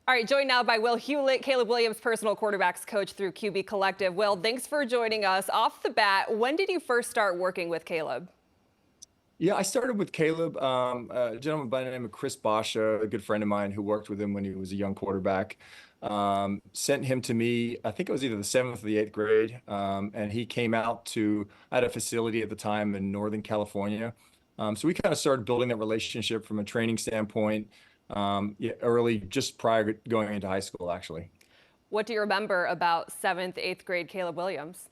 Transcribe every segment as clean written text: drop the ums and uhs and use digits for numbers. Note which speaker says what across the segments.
Speaker 1: All right, joined now by Will Hewlett, Caleb Williams' personal quarterbacks coach through QB Collective. Will, thanks for joining us. Off the bat, when did you first start working with Caleb?
Speaker 2: Yeah, I started with Caleb, a gentleman by the name of Chris Basha, a good friend of mine who worked with him when he was a young quarterback. Sent him to me, I think it was either the seventh or the eighth grade. And he came out to, I had a facility at the time in Northern California. So we kind of started building that relationship from a training standpoint, yeah, early, just prior to going into high school, actually.
Speaker 1: What do you remember about seventh, eighth grade Caleb Williams?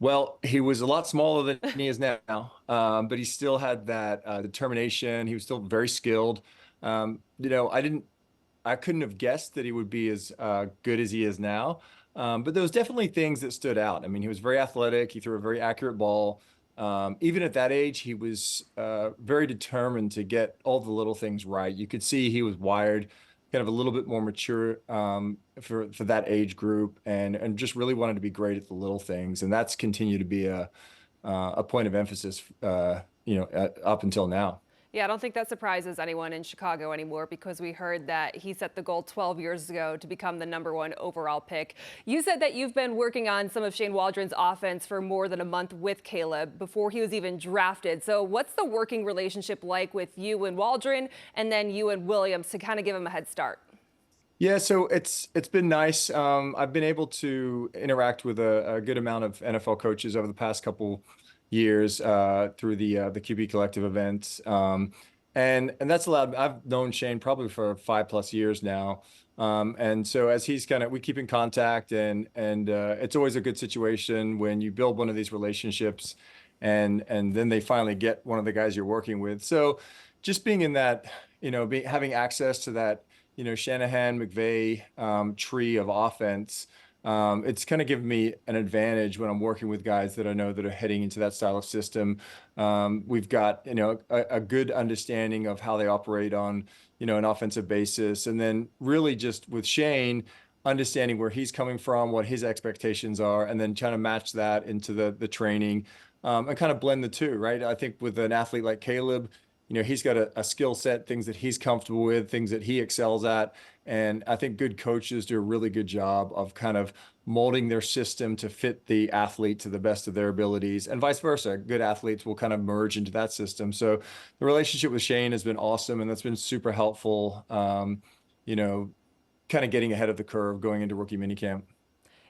Speaker 2: Well, he was a lot smaller than he is now, but he still had that determination. He was still very skilled. I couldn't have guessed that he would be as good as he is now. But there was definitely things that stood out. I mean, he was very athletic. He threw a very accurate ball. Even at that age, he was very determined to get all the little things right. You could see he was wired kind of a little bit more mature for that age group, and just really wanted to be great at the little things, and that's continued to be a point of emphasis, up until now.
Speaker 1: Yeah, I don't think that surprises anyone in Chicago anymore because we heard that he set the goal 12 years ago to become the #1 overall pick. You said that you've been working on some of Shane Waldron's offense for more than a month with Caleb before he was even drafted. So what's the working relationship like with you and Waldron and then you and Williams to kind of give him a head start?
Speaker 2: Yeah, so it's been nice. I've been able to interact with a good amount of NFL coaches over the past couple years through the QB Collective events, and that's allowed. I've known Shane probably for 5+ years now, and so as he's kind of we keep in contact, and it's always a good situation when you build one of these relationships, and then they finally get one of the guys you're working with. So just being in that, having access to that, Shanahan, McVay tree of offense. It's kind of given me an advantage when I'm working with guys that I know that are heading into that style of system. We've got, a good understanding of how they operate on, an offensive basis. And then really just with Shane, understanding where he's coming from, what his expectations are, and then trying to match that into the training, and kind of blend the two, right? I think with an athlete like Caleb, he's got a skill set, things that he's comfortable with, things that he excels at. And I think good coaches do a really good job of kind of molding their system to fit the athlete to the best of their abilities, and vice versa. Good athletes will kind of merge into that system. So the relationship with Shane has been awesome, and that's been super helpful, you know, kind of getting ahead of the curve going into rookie minicamp.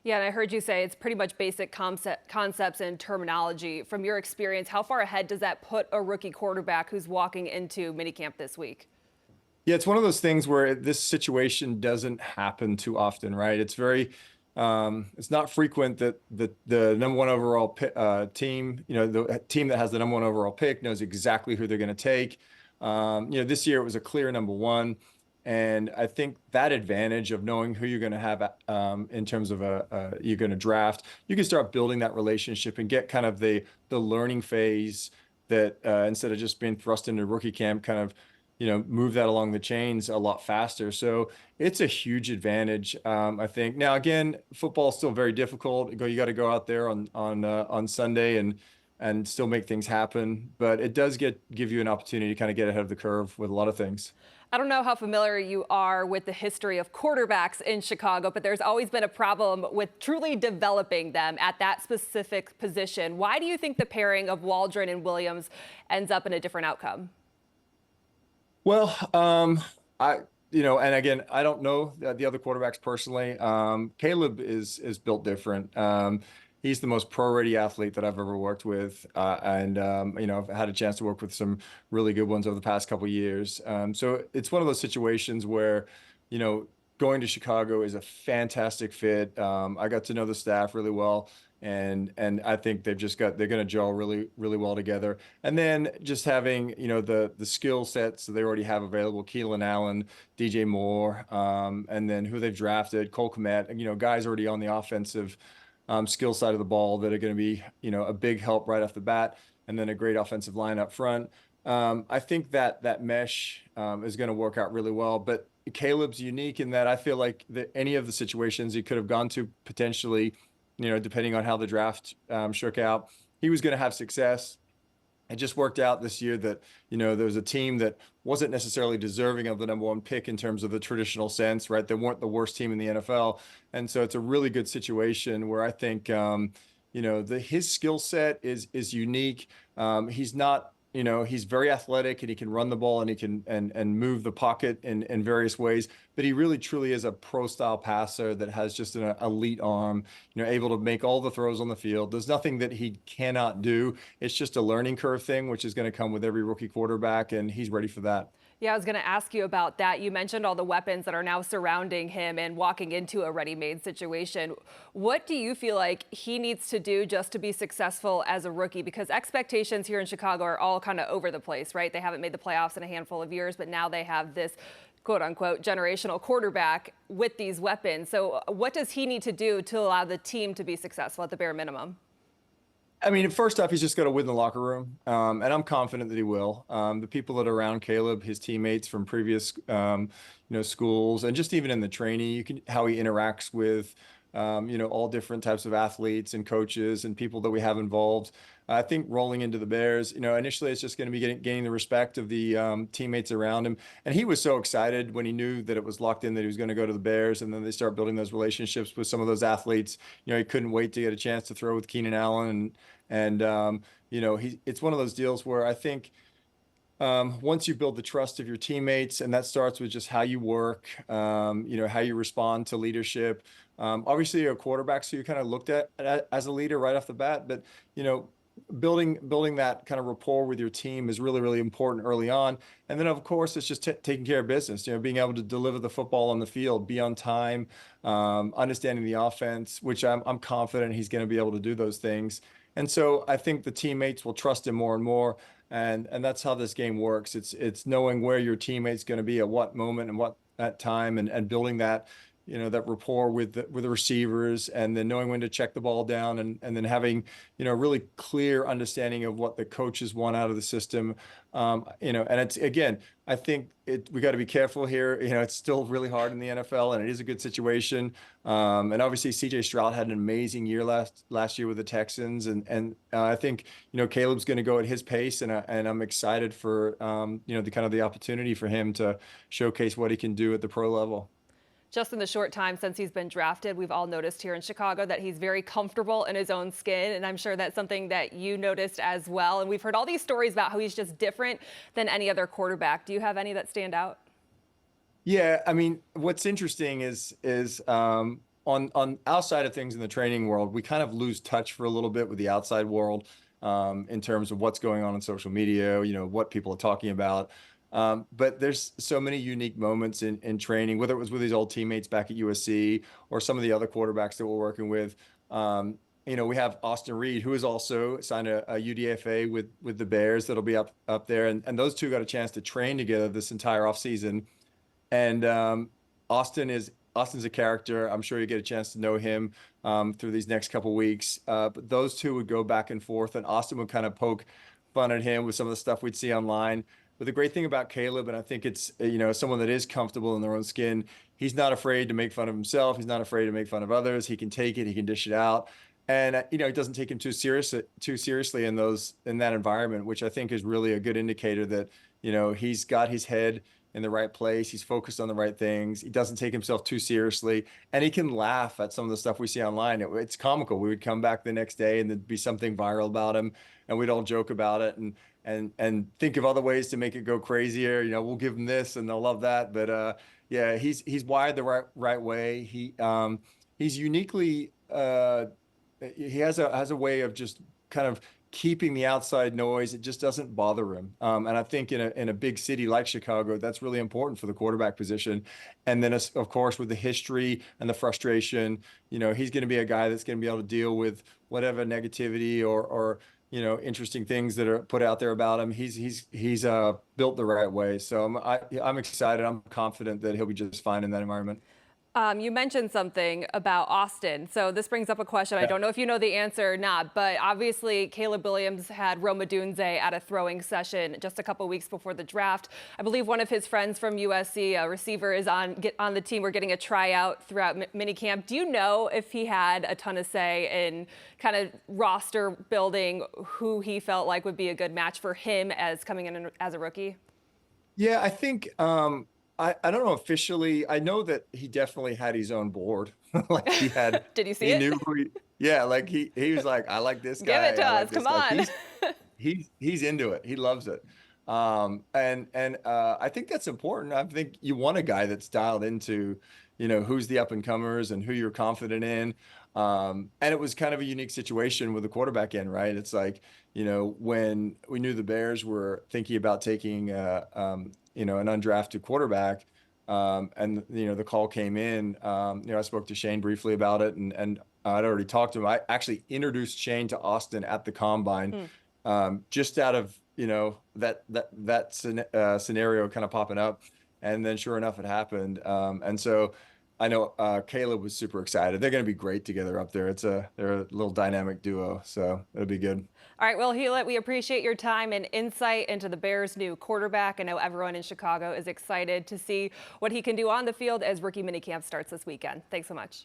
Speaker 1: Yeah, and I heard you say it's pretty much basic concepts and terminology. From your experience, how far ahead does that put a rookie quarterback who's walking into minicamp this week?
Speaker 2: Yeah, it's one of those things where this situation doesn't happen too often, right? It's not frequent that the #1 overall team, the team that has the #1 overall pick knows exactly who they're going to take. This year it was a clear #1, and I think that advantage of knowing who you're going to have in terms of you're going to draft, you can start building that relationship and get kind of the learning phase that instead of just being thrust into rookie camp, kind of move that along the chains a lot faster. So it's a huge advantage, I think. Now, again, football is still very difficult. You got to go out there on Sunday and still make things happen. But it does give you an opportunity to kind of get ahead of the curve with a lot of things.
Speaker 1: I don't know how familiar you are with the history of quarterbacks in Chicago, but there's always been a problem with truly developing them at that specific position. Why do you think the pairing of Waldron and Williams ends up in a different outcome?
Speaker 2: Well, and again, I don't know the other quarterbacks personally. Caleb is built different. He's the most pro-ready athlete that I've ever worked with, and I've had a chance to work with some really good ones over the past couple of years. So it's one of those situations where, going to Chicago is a fantastic fit. I got to know the staff really well, and I think they're going to gel really really well together. And then just having the skill sets that they already have available, Keelan Allen, DJ Moore, and then who they've drafted, Cole Kmet, guys already on the offensive skill side of the ball that are going to be a big help right off the bat, and then a great offensive line up front. I think that mesh is going to work out really well. But Caleb's unique in that I feel like any of the situations he could have gone to potentially, depending on how the draft shook out, he was going to have success. it just worked out this year that, there was a team that wasn't necessarily deserving of the number one pick in terms of the traditional sense, right? They weren't the worst team in the NFL. And so it's a really good situation where I think, his skill set is unique. He's not, he's very athletic and he can run the ball and he can and move the pocket in various ways, but he really truly is a pro style passer that has just an elite arm, able to make all the throws on the field. There's nothing that he cannot do. It's just a learning curve thing, which is going to come with every rookie quarterback, and he's ready for that.
Speaker 1: Yeah, I was going to ask you about that. You mentioned all the weapons that are now surrounding him and walking into a ready-made situation. What do you feel like he needs to do just to be successful as a rookie? Because expectations here in Chicago are all kind of over the place, right? They haven't made the playoffs in a handful of years, but now they have this quote unquote generational quarterback with these weapons. So what does he need to do to allow the team to be successful at the bare minimum?
Speaker 2: I mean, first off, he's just got to win the locker room, and I'm confident that he will. The people that are around Caleb, his teammates from previous, schools, and just even in the training, how he interacts with, all different types of athletes and coaches and people that we have involved. I think rolling into the Bears, initially it's just going to be gaining the respect of the teammates around him. And he was so excited when he knew that it was locked in that he was going to go to the Bears. And then they start building those relationships with some of those athletes. He couldn't wait to get a chance to throw with Keenan Allen. It's one of those deals where I think once you build the trust of your teammates, and that starts with just how you work, how you respond to leadership. Obviously, you're a quarterback, so you're kind of looked at as a leader right off the bat. But building that kind of rapport with your team is really, really important early on. And then, of course, it's just taking care of business. Being able to deliver the football on the field, be on time, understanding the offense, which I'm confident he's going to be able to do those things. And so I think the teammates will trust him more and more. And that's how this game works. It's knowing where your teammate's going to be at what moment and what that time, and building that, that rapport with the receivers, and then knowing when to check the ball down, and then having, really clear understanding of what the coaches want out of the system. And it's, again, I think we got to be careful here. It's still really hard in the NFL, and it is a good situation. And obviously CJ Stroud had an amazing year last year with the Texans. And I think, Caleb's going to go at his pace, and I'm excited for, the kind of the opportunity for him to showcase what he can do at the pro level.
Speaker 1: Just in the short time since he's been drafted, we've all noticed here in Chicago that he's very comfortable in his own skin. And I'm sure that's something that you noticed as well. And we've heard all these stories about how he's just different than any other quarterback. Do you have any that stand out?
Speaker 2: Yeah, I mean, what's interesting is on our side of things in the training world, we kind of lose touch for a little bit with the outside world, in terms of what's going on social media, what people are talking about. But there's so many unique moments in training, whether it was with his old teammates back at USC or some of the other quarterbacks that we're working with. We have Austin Reed, who has also signed a UDFA with the Bears that'll be up there. And those two got a chance to train together this entire offseason. And Austin's a character. I'm sure you get a chance to know him through these next couple weeks. But those two would go back and forth, and Austin would kind of poke fun at him with some of the stuff we'd see online. But the great thing about Caleb, and I think it's, someone that is comfortable in their own skin, he's not afraid to make fun of himself. He's not afraid to make fun of others. He can take it. He can dish it out. And, he doesn't take him too seriously in that environment, which I think is really a good indicator that, he's got his head in the right place. He's focused on the right things. He doesn't take himself too seriously, and he can laugh at some of the stuff we see online. It's comical. We would come back the next day and there'd be something viral about him, and we'd all joke about it and think of other ways to make it go crazier. We'll give him this and they'll love that. But yeah, he's wired the right way. He's uniquely he has a way of just kind of keeping the outside noise. It just doesn't bother him. And I think in a big city like Chicago, that's really important for the quarterback position. And then, of course, with the history and the frustration, he's going to be a guy that's going to be able to deal with whatever negativity or interesting things that are put out there about him. He's built the right way. So I'm excited. I'm confident that he'll be just fine in that environment.
Speaker 1: You mentioned something about Austin. So this brings up a question. I
Speaker 2: Yeah.
Speaker 1: don't know if you know the answer or not, but obviously Caleb Williams had Rome Odunze at a throwing session just a couple weeks before the draft. I believe one of his friends from USC, a receiver, is on the team. We're getting a tryout throughout minicamp. Do you know if he had a ton of say in kind of roster building, who he felt like would be a good match for him as coming in as a rookie?
Speaker 2: Yeah, I think I don't know officially. I know that he definitely had his own board. Like
Speaker 1: Did you see
Speaker 2: he
Speaker 1: it?
Speaker 2: knew who yeah, like he was like, I like this
Speaker 1: Give it
Speaker 2: guy,
Speaker 1: to
Speaker 2: I like
Speaker 1: us.
Speaker 2: this.
Speaker 1: Come
Speaker 2: Like
Speaker 1: on.
Speaker 2: he's into it. He loves it. And I think that's important. I think you want a guy that's dialed into, who's the up and comers and who you're confident in. And it was kind of a unique situation with the quarterback end, right? It's like, when we knew the Bears were thinking about taking, an undrafted quarterback, and the call came in. I spoke to Shane briefly about it, and I'd already talked to him. I actually introduced Shane to Austin at the combine, just out of that scenario kind of popping up, and then sure enough, it happened. And so I know Caleb was super excited. They're going to be great together up there. They're a little dynamic duo, so it'll be good.
Speaker 1: All right, well, Hewlett, we appreciate your time and insight into the Bears' new quarterback. I know everyone in Chicago is excited to see what he can do on the field as rookie minicamp starts this weekend. Thanks so much.